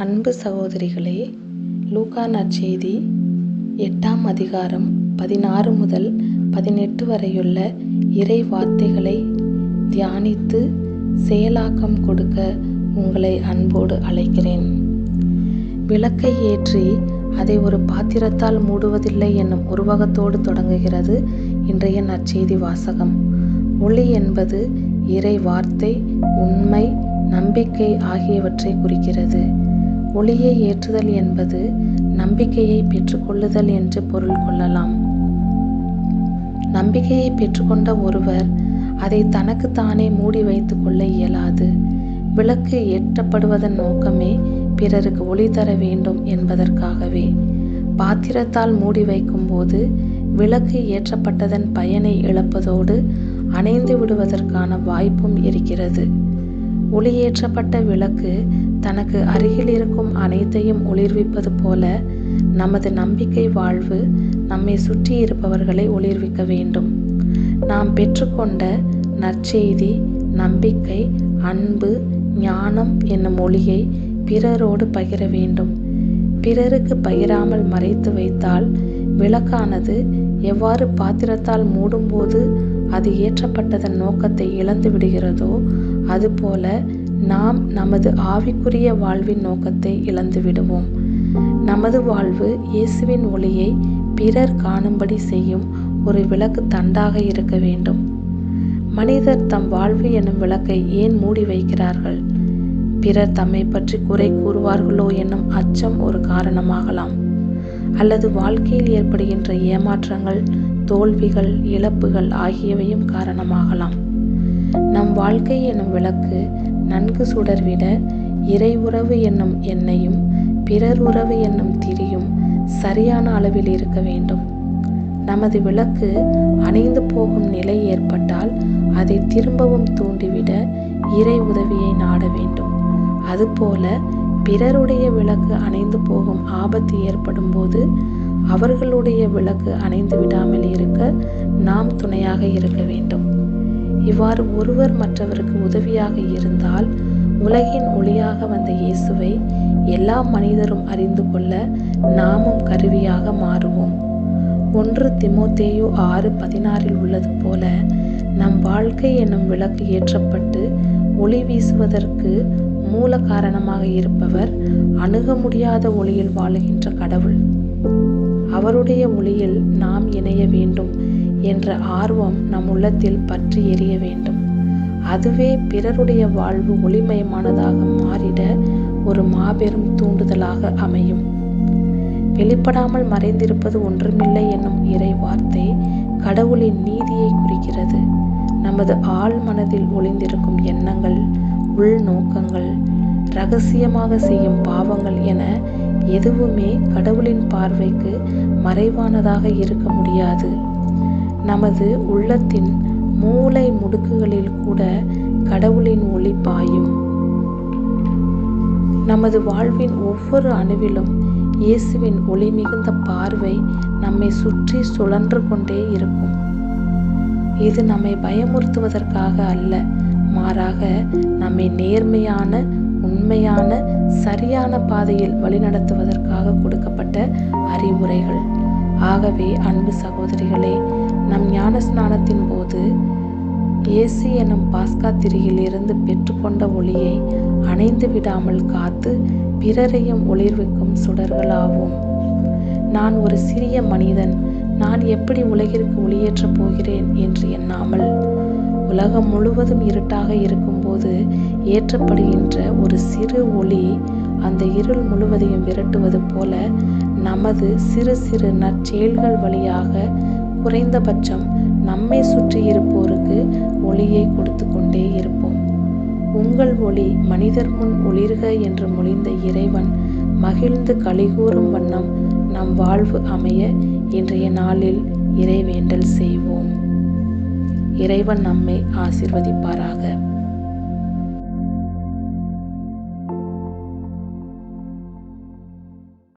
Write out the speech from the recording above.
அன்பு சகோதரிகளே, லூக்கா நற்செய்தி 8ஆம் அதிகாரம் 16 முதல் 18 வரையுள்ள இறை வார்த்தைகளை தியானித்து செயலாக்கம் கொடுக்க உங்களை அன்போடு அழைக்கிறேன். விளக்கை ஏற்றி அதை ஒரு பாத்திரத்தால் மூடுவதில்லை என்னும் உருவகத்தோடு தொடங்குகிறது இன்றைய நற்செய்தி வாசகம். ஒளி என்பது இறை வார்த்தை, உண்மை, நம்பிக்கை ஆகியவற்றை குறிக்கிறது. ஒளியை ஏற்றுதல் என்பது நம்பிக்கையை பெற்றுக்கொள்ளுதல் என்று பொருள் கொள்ளலாம். நம்பிக்கையை பெற்றுக்கொண்ட ஒருவர் அதை தனக்குத்தானே மூடி வைத்து கொள்ள இயலாது. விளக்கு ஏற்றப்படுவதன் நோக்கமே பிறருக்கு ஒளி தர வேண்டும் என்பதற்காகவே. பாத்திரத்தால் மூடி வைக்கும்போது விளக்கு ஏற்றப்பட்டதன் பயனை இழப்பதோடு அணைந்து விடுவதற்கான வாய்ப்பும் இருக்கிறது. ஒளியேற்றப்பட்ட விளக்கு தனக்கு அருகில் இருக்கும் அனைத்தையும் ஒளிர்விப்பது போல நமது நம்பிக்கை வாழ்வு நம்மை சுற்றி இருப்பவர்களை ஒளிர்விக்க வேண்டும். நாம் பெற்றுக்கொண்ட நற்செய்தி, நம்பிக்கை, அன்பு, ஞானம் என்னும் ஒளியை பிறரோடு பகிர வேண்டும். பிறருக்கு பகிராமல் மறைத்து வைத்தால் விளக்கானது எவ்வாறு பாத்திரத்தால் மூடும்போது அது ஏற்றப்பட்டதன் நோக்கத்தை இழந்து விடுகிறதோ அதுபோல நாம் நமது ஆவிக்குரிய வாழ்வின் நோக்கத்தை இழந்து விடுவோம். நமது வாழ்வு இயேசுவின் ஒளியை பிறர் காணும்படி செய்யும் ஒரு விளக்கு தண்டாக இருக்க வேண்டும். மனிதர் தம் வாழ்வு எனும் விளக்கை ஏன் மூடி வைக்கிறார்கள்? பிறர் தம்மை பற்றி குறை கூறுவார்களோ என்னும் அச்சம் ஒரு காரணமாகலாம். அல்லது வாழ்க்கையில் ஏற்படுகின்ற ஏமாற்றங்கள், தோல்விகள், இழப்புகள் ஆகியவையும் காரணமாகலாம். நம் வாழ்க்கை என்னும் விளக்கு நன்கு சுடர்விட இறை உறவு என்னும் எண்ணெயும் பிறர் உறவு என்னும் திரியும் சரியான அளவில் இருக்க வேண்டும். நமது விளக்கு அணைந்து போகும் நிலை ஏற்பட்டால் அதை திரும்பவும் தூண்டிவிட இறை உதவியை நாட வேண்டும். அதுபோல பிறருடைய விளக்கு அணைந்து போகும் ஆபத்து ஏற்படும் போது அவர்களுடைய விளக்கு அணைந்து விடாமல் இருக்க நாம் துணையாக இருக்க வேண்டும். இவ்வாறு ஒருவர் மற்றவருக்கு உதவியாக இருந்தால் உலகின் ஒளியாக வந்த இயேசுவை எல்லா மனிதரும் அறிந்து கொள்ள நாமும் கருவியாக மாறுவோம். 1 தீமோத்தேயு 6:16 உள்ளது போல நம் வாழ்க்கை என்னும் விளக்கு ஏற்றப்பட்டு ஒளி வீசுவதற்கு மூல காரணமாக இருப்பவர் அணுக முடியாத ஒளியில் வாழுகின்ற கடவுள். அவருடைய ஒளியில் நாம் இணைய வேண்டும் என்ற ஆர்வம் நம் உள்ளத்தில் பற்றி எரிய வேண்டும். அதுவே பிறருடைய வாழ்வு ஒளிமயமானதாக மாறிட ஒரு மாபெரும் தூண்டுதலாக அமையும். வெளிப்படாமல் மறைந்திருப்பது ஒன்றுமில்லை என்னும் இறை வார்த்தை கடவுளின் நீதியை குறிக்கிறது. நமது ஆழ் மனதில் ஒளிந்திருக்கும் எண்ணங்கள், உள்நோக்கங்கள், இரகசியமாக செய்யும் பாவங்கள் என எதுவுமே கடவுளின் பார்வைக்கு மறைவானதாக இருக்க முடியாது. நமது உள்ளத்தின் மூலை முடுக்குகளில் கூட கடவுளின் ஒளி பாயும். நமது வாழ்வின் ஒவ்வொரு அணுவிலும் இயேசுவின் ஒளி மிகுந்த பார்வை நம்மை சுற்றி சுழன்று கொண்டே இருக்கும். இது நம்மை பயமுறுத்துவதற்காக அல்ல, மாறாக நம்மை நேர்மையான, உண்மையான, சரியான பாதையில் வழிநடத்துவதற்காக கொடுக்கப்பட்ட அறிவுரைகள். ஆகவே அன்பு சகோதரிகளே, நம் ஞான ஸ்நானத்தின் போது இயேசு எனும் பாஸ்கா திரியில் இருந்து பெற்றுக்கொண்ட ஒளியை அணைந்து விடாமல் காத்து பிறரையும் ஒளிர்விக்கும் சுடர்களாவோம். நான் ஒரு சிறிய மனிதன், நான் எப்படி உலகிற்கு ஒளியேற்றப் போகிறேன் என்று எண்ணாமல் உலகம் முழுவதும் இருட்டாக இருக்கும்போது ஏற்றப்படுகின்ற ஒரு சிறு ஒளி அந்த இருள் முழுவதையும் விரட்டுவது போல நமது சிறு சிறு நற்செயல்கள் வழியாக குறைந்தபட்சம் நம்மை சுற்றி இருப்போருக்கு ஒளியை கொடுத்து கொண்டே இருப்போம். உங்கள் ஒளி மனிதர் முன் ஒளிர்க என்று மொழிந்த இறைவன் மகிழ்ந்து களிகூறும் வண்ணம் நம் வாழ்வு அமைய இன்றைய நாளில் இறைவேண்டல் செய்வோம். இறைவன் நம்மை ஆசீர்வதிப்பாராக.